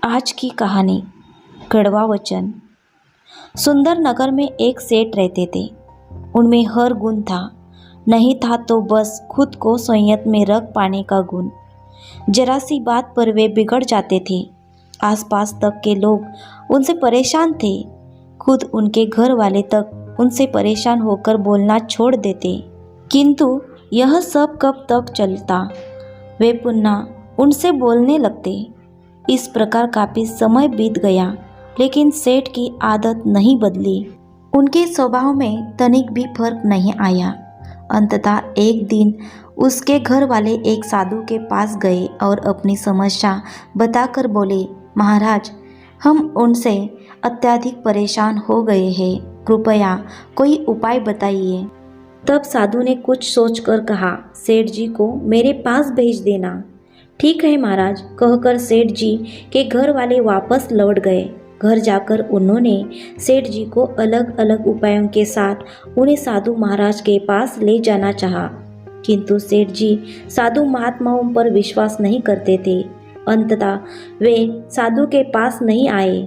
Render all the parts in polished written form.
आज की कहानी कड़वा वचन। सुंदर नगर में एक सेठ रहते थे। उनमें हर गुण था, नहीं था तो बस खुद को संयत में रख पाने का गुण। जरा सी बात पर वे बिगड़ जाते थे। आसपास तक के लोग उनसे परेशान थे। खुद उनके घर वाले तक उनसे परेशान होकर बोलना छोड़ देते। किंतु यह सब कब तक चलता? वे पुनः उनसे बोलने लगते। इस प्रकार काफी समय बीत गया, लेकिन सेठ की आदत नहीं बदली। उनके स्वभाव में तनिक भी फर्क नहीं आया। अंततः एक दिन उसके घर वाले एक साधु के पास गए और अपनी समस्या बताकर बोले, महाराज, हम उनसे अत्यधिक परेशान हो गए हैं, कृपया कोई उपाय बताइए। तब साधु ने कुछ सोचकर कहा, सेठ जी को मेरे पास भेज देना। ठीक है महाराज, कहकर सेठ जी के घर वाले वापस लौट गए। घर जाकर उन्होंने सेठ जी को अलग अलग उपायों के साथ उन्हें साधु महाराज के पास ले जाना चाहा, किंतु सेठ जी साधु महात्माओं पर विश्वास नहीं करते थे। अंततः वे साधु के पास नहीं आए।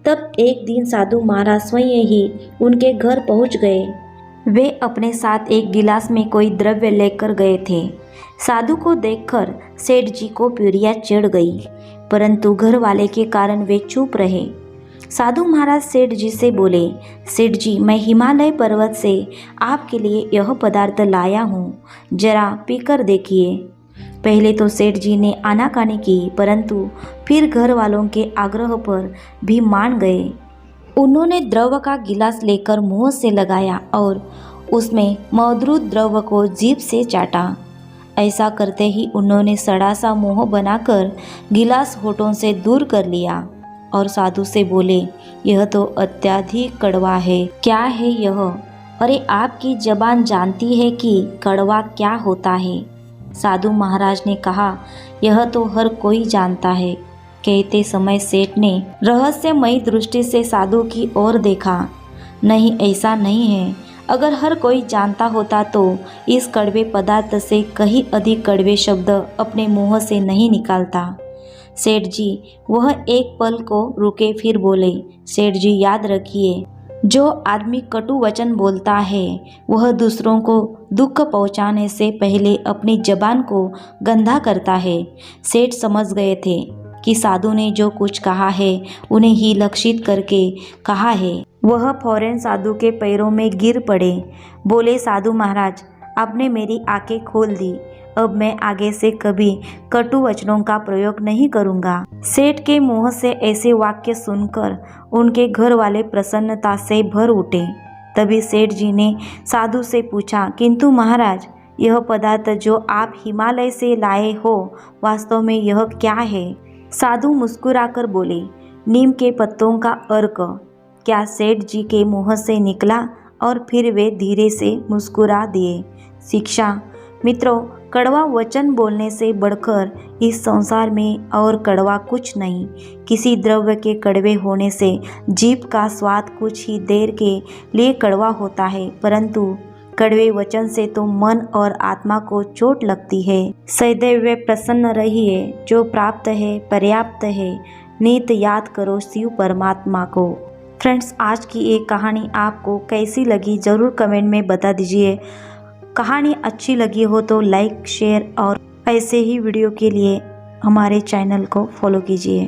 तब एक दिन साधु महाराज स्वयं ही उनके घर पहुंच गए। वे अपने साथ एक गिलास में कोई द्रव्य लेकर गए थे। साधु को देखकर सेठ जी को पीड़िया चढ़ गई, परंतु घर वाले के कारण वे चुप रहे। साधु महाराज सेठ जी से बोले, सेठ जी, मैं हिमालय पर्वत से आपके लिए यह पदार्थ लाया हूँ, जरा पीकर देखिए। पहले तो सेठ जी ने आनाकानी की, परंतु फिर घर वालों के आग्रह पर भी मान गए। उन्होंने द्रव का गिलास लेकर मुंह से लगाया और उसमें मौजूद द्रव को जीभ से चाटा। ऐसा करते ही उन्होंने सड़ा सा मुंह बनाकर गिलास होठों से दूर कर लिया और साधु से बोले, यह तो अत्यधिक कड़वा है। क्या है यह? अरे, आपकी जबान जानती है कि कड़वा क्या होता है? साधु महाराज ने कहा, यह तो हर कोई जानता है। कहते समय सेठ ने रहस्यमयी दृष्टि से साधु की ओर देखा। नहीं, ऐसा नहीं है। अगर हर कोई जानता होता तो इस कड़वे पदार्थ से कहीं अधिक कड़वे शब्द अपने मुंह से नहीं निकालता। सेठ जी वह एक पल को रुके, फिर बोले, सेठ जी, याद रखिए, जो आदमी कटु वचन बोलता है वह दूसरों को दुख पहुंचाने से पहले अपनी जबान को गंदा करता है। सेठ समझ गए थे कि साधु ने जो कुछ कहा है उन्हें ही लक्षित करके कहा है। वह फौरन साधु के पैरों में गिर पड़े। बोले, साधु महाराज, आपने मेरी आंखें खोल दी। अब मैं आगे से कभी कटु वचनों का प्रयोग नहीं करूंगा। सेठ के मुंह से ऐसे वाक्य सुनकर उनके घर वाले प्रसन्नता से भर उठे। तभी सेठ जी ने साधु से पूछा, किंतु महाराज, यह पदार्थ जो आप हिमालय से लाए हो, वास्तव में यह क्या है? साधु मुस्कुराकर बोले, नीम के पत्तों का अर्क। क्या सेठ जी के मुंह से निकला और फिर वे धीरे से मुस्कुरा दिए। शिक्षा मित्रों, कड़वा वचन बोलने से बढ़कर इस संसार में और कड़वा कुछ नहीं। किसी द्रव्य के कड़वे होने से जीभ का स्वाद कुछ ही देर के लिए कड़वा होता है, परंतु कड़वे वचन से तो मन और आत्मा को चोट लगती है। सदैव प्रसन्न रहिए, जो प्राप्त है पर्याप्त है, नित याद करो शिव परमात्मा को। फ्रेंड्स, आज की एक कहानी आपको कैसी लगी ज़रूर कमेंट में बता दीजिए। कहानी अच्छी लगी हो तो लाइक, शेयर और ऐसे ही वीडियो के लिए हमारे चैनल को फॉलो कीजिए।